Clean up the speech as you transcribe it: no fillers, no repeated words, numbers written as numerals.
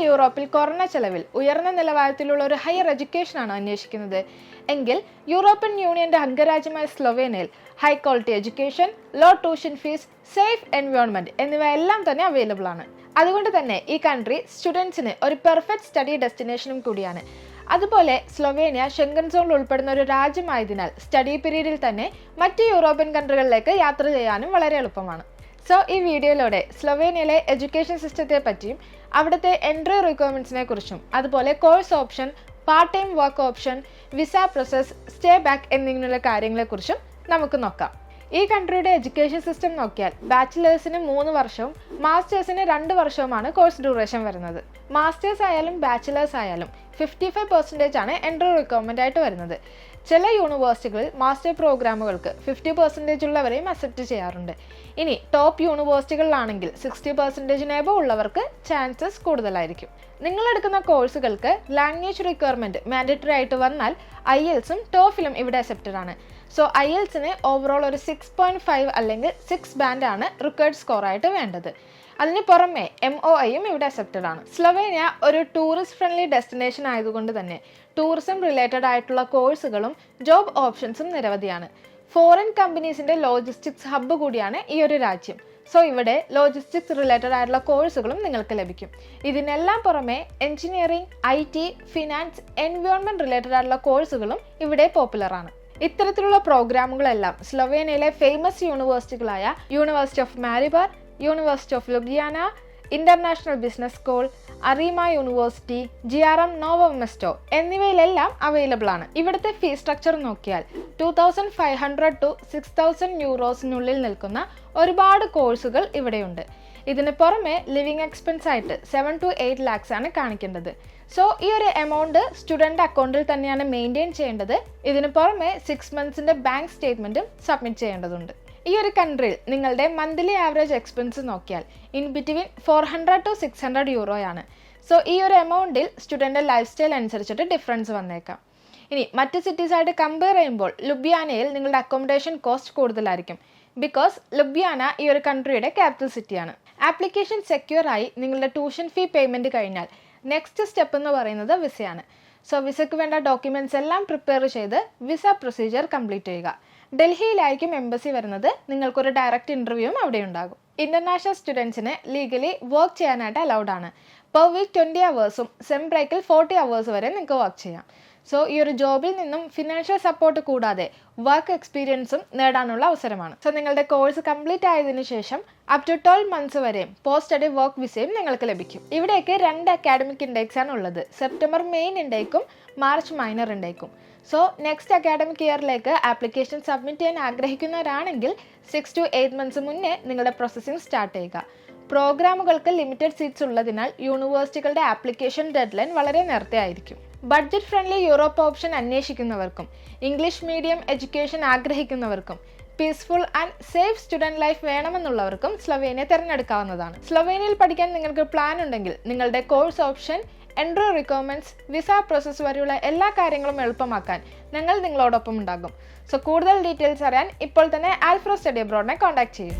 യൂറോപ്പിൽ കുറഞ്ഞ ചെലവിൽ ഉയർന്ന നിലവാരത്തിലുള്ള ഒരു ഹയർ എഡ്യൂക്കേഷനാണ് അന്വേഷിക്കുന്നത് എങ്കിൽ യൂറോപ്യൻ യൂണിയന്റെ അംഗരാജ്യമായ സ്ലൊവേനിയയിൽ high quality education, low tuition fees, safe environment എന്നിവയെല്ലാം തന്നെ അവൈലബിൾ ആണ്. അതുകൊണ്ട് തന്നെ ഈ കൺട്രി സ്റ്റുഡൻസിന് ഒരു പെർഫെക്റ്റ് സ്റ്റഡി ഡെസ്റ്റിനേഷനും കൂടിയാണ്. അതുപോലെ സ്ലൊവേനിയ ഷെങ്കൻ സോണിൽ ഉൾപ്പെടുന്ന ഒരു രാജ്യമായതിനാൽ സ്റ്റഡി പീരീഡിൽ തന്നെ മറ്റ് യൂറോപ്യൻ കൺട്രികളിലേക്ക് യാത്ര ചെയ്യാനും വളരെ എളുപ്പമാണ്. സോ ഈ വീഡിയോയിലൂടെ സ്ലൊവേനിയയിലെ എഡ്യൂക്കേഷൻ സിസ്റ്റത്തെ പറ്റിയും അവിടുത്തെ എൻട്രി റിക്വയർമെന്റ്സിനെ കുറിച്ചും അതുപോലെ course option, part time work option, visa process, stay back എന്നിങ്ങനെയുള്ള കാര്യങ്ങളെക്കുറിച്ചും നമുക്ക് നോക്കാം. ഈ കൺട്രിയുടെ എഡ്യൂക്കേഷൻ സിസ്റ്റം നോക്കിയാൽ ബാച്ചിലേഴ്സിന് 3 വർഷവും മാസ്റ്റേഴ്സിന് 2 വർഷവുമാണ് കോഴ്സ് ഡ്യൂറേഷൻ വരുന്നത്. മാസ്റ്റേഴ്സ് ആയാലും ബാച്ചിലേഴ്സ് ആയാലും 55% ആണ് എൻട്രി റിക്വയർമെന്റ് ആയിട്ട് വരുന്നത്. ചില യൂണിവേഴ്സിറ്റികളിൽ മാസ്റ്റർ പ്രോഗ്രാമുകൾക്ക് 50% ഉള്ളവരെയും അക്സെപ്റ്റ് ചെയ്യാറുണ്ട്. ഇനി ടോപ്പ് യൂണിവേഴ്സിറ്റികളിലാണെങ്കിൽ 60% എബവ് ഉള്ളവർക്ക് ചാൻസസ് കൂടുതലായിരിക്കും. നിങ്ങളെടുക്കുന്ന കോഴ്സുകൾക്ക് ലാംഗ്വേജ് റിക്വയർമെന്റ് മാൻഡേറ്ററി ആയിട്ട് വന്നാൽ IELTSഉം TOEFLും ഇവിടെ അക്സെപ്റ്റഡ് ആണ്. സോ IELTSന് ഓവറോൾ ഒരു 6.5 അല്ലെങ്കിൽ 6 ബാൻഡ് ആണ് റിക്വയർഡ് സ്കോർ ആയിട്ട് വേണ്ടത്. അതിന് പുറമെ MOIയും ഇവിടെ അക്സെപ്റ്റഡ് ആണ്. സ്ലൊവേനിയ ഒരു ടൂറിസ്റ്റ് ഫ്രണ്ട്ലി ഡെസ്റ്റിനേഷൻ ആയതുകൊണ്ട് തന്നെ ടൂറിസം റിലേറ്റഡ് ആയിട്ടുള്ള കോഴ്സുകളും ജോബ് ഓപ്ഷൻസും നിരവധിയാണ്. ഫോറിൻ കമ്പനീസിന്റെ ലോജിസ്റ്റിക്സ് ഹബ്ബ് കൂടിയാണ് ഈ ഒരു രാജ്യം. സോ ഇവിടെ ലോജിസ്റ്റിക്സ് റിലേറ്റഡ് ആയിട്ടുള്ള കോഴ്സുകളും നിങ്ങൾക്ക് ലഭിക്കും. ഇതിനെല്ലാം പുറമെ engineering, IT, finance, environment related ആയിട്ടുള്ള കോഴ്സുകളും ഇവിടെ പോപ്പുലർ ആണ്. ഇത്തരത്തിലുള്ള പ്രോഗ്രാമുകളെല്ലാം സ്ലൊവേനിയയിലെ ഫേമസ് യൂണിവേഴ്സിറ്റികളായ university of Maribor, university of Ljubljana, international business school, അറീമ യൂണിവേഴ്സിറ്റി, GRM നോവോ മെസ്റ്റോ എന്നിവയിലെല്ലാം അവൈലബിൾ ആണ്. ഇവിടുത്തെ ഫീസ് സ്ട്രക്ചർ നോക്കിയാൽ 2500 to 6000 യൂറോസിനുള്ളിൽ നിൽക്കുന്ന ഒരുപാട് കോഴ്സുകൾ ഇവിടെയുണ്ട്. ഇതിന് പുറമെ ലിവിംഗ് എക്സ്പെൻസ് ആയിട്ട് 7 to 8 lakhs ആണ് കാണിക്കേണ്ടത്. സോ ഈ ഒരു എമൗണ്ട് സ്റ്റുഡന്റ് അക്കൗണ്ടിൽ തന്നെയാണ് മെയിൻറ്റെയിൻ ചെയ്യേണ്ടത്. ഇതിന് പുറമെ 6 monthsന്റെ ബാങ്ക് സ്റ്റേറ്റ്മെന്റും സബ്മിറ്റ് ചെയ്യേണ്ടതുണ്ട്. ഈ ഒരു കൺട്രിയിൽ നിങ്ങളുടെ മന്ത്ലി ആവറേജ് എക്സ്പെൻസ് നോക്കിയാൽ ഇൻ ബിറ്റ്വീൻ 400 to 600 യൂറോയാണ്. സോ ഈ ഒരു എമൗണ്ടിൽ സ്റ്റുഡന്റ് ലൈഫ് സ്റ്റൈൽ അനുസരിച്ചിട്ട് ഡിഫറൻസ് വന്നേക്കാം. ഇനി മറ്റ് സിറ്റീസ് ആയിട്ട് കമ്പയർ ചെയ്യുമ്പോൾ ലുബ്ലിയാനയിൽ നിങ്ങളുടെ അക്കോമഡേഷൻ കോസ്റ്റ് കൂടുതലായിരിക്കും. ബിക്കോസ് ലുബ്ലിയാന ഈ ഒരു കൺട്രിയുടെ ക്യാപിറ്റൽ സിറ്റിയാണ്. ആപ്ലിക്കേഷൻ സെക്യൂർ ആയി നിങ്ങളുടെ ട്യൂഷൻ ഫീ പേയ്മെന്റ് കഴിഞ്ഞാൽ നെക്സ്റ്റ് സ്റ്റെപ്പ് എന്ന് പറയുന്നത് വിസയാണ്. സോ വിസയ്ക്ക് വേണ്ട ഡോക്യുമെന്റ്സ് എല്ലാം പ്രിപ്പയർ ചെയ്ത് വിസ പ്രൊസീജിയർ കംപ്ലീറ്റ് ചെയ്യുക. ഡൽഹിയിലായിരിക്കും എംബസി വരുന്നത്. നിങ്ങൾക്കൊരു ഡയറക്റ്റ് ഇന്റർവ്യൂവും അവിടെ ഉണ്ടാകും. ഇന്റർനാഷണൽ സ്റ്റുഡൻസിന് ലീഗലി വർക്ക് ചെയ്യാനായിട്ട് അലൗഡ് ആണ്. പെർ വീക്ക് 20 hours സെം ബ്രേക്കിൽ 40 hours വരെ നിങ്ങൾക്ക് വർക്ക് ചെയ്യാം. സോ ഈ ഒരു ജോബിൽ നിന്നും ഫിനാൻഷ്യൽ സപ്പോർട്ട് കൂടാതെ വർക്ക് എക്സ്പീരിയൻസും നേടാനുള്ള അവസരമാണ്. സോ നിങ്ങളുടെ കോഴ്സ് കംപ്ലീറ്റ് ആയതിനു ശേഷം അപ് ടു 12 months വരെയും പോസ്റ്റ് സ്റ്റഡി വർക്ക് വിസയും നിങ്ങൾക്ക് ലഭിക്കും. ഇവിടേക്ക് 2 അക്കാഡമിക് ഇൻഡേക്സ് ആണ് ഉള്ളത്. സെപ്റ്റംബർ മെയിൻ ഇൻഡേക്കും മാർച്ച് മൈനർ ഇൻഡേക്കും. സോ നെക്സ്റ്റ് അക്കാഡമിക് ഇയറിലേക്ക് ആപ്ലിക്കേഷൻ സബ്മിറ്റ് ചെയ്യാൻ ആഗ്രഹിക്കുന്നവരാണെങ്കിൽ 6 to 8 months മുന്നേ നിങ്ങളുടെ പ്രോസസ്സിംഗ് സ്റ്റാർട്ട് ചെയ്യുക. പ്രോഗ്രാമുകൾക്ക് ലിമിറ്റഡ് സീറ്റ്സ് ഉള്ളതിനാൽ യൂണിവേഴ്സിറ്റികളുടെ ആപ്ലിക്കേഷൻ ഡെഡ്ലൈൻ വളരെ നേരത്തെ ആയിരിക്കും. ബഡ്ജറ്റ് ഫ്രണ്ട്ലി യൂറോപ്പ് ഓപ്ഷൻ അന്വേഷിക്കുന്നവർക്കും ഇംഗ്ലീഷ് മീഡിയം എഡ്യൂക്കേഷൻ ആഗ്രഹിക്കുന്നവർക്കും peaceful and safe student life വേണമെന്നുള്ളവർക്കും സ്ലൊവേനിയ തിരഞ്ഞെടുക്കാവുന്നതാണ്. സ്ലൊവേനിയയിൽ പഠിക്കാൻ നിങ്ങൾക്ക് പ്ലാൻ ഉണ്ടെങ്കിൽ നിങ്ങളുടെ course option, entry requirements, visa process വരെയുള്ള എല്ലാ കാര്യങ്ങളും എളുപ്പമാക്കാൻ ഞങ്ങൾ നിങ്ങളോടൊപ്പം ഉണ്ടാകും. സോ കൂടുതൽ ഡീറ്റെയിൽസ് അറിയാൻ ഇപ്പോൾ തന്നെ ആൽഫ്രോ സ്റ്റഡി അബ്രോഡിനെ കോൺടാക്ട് ചെയ്യും.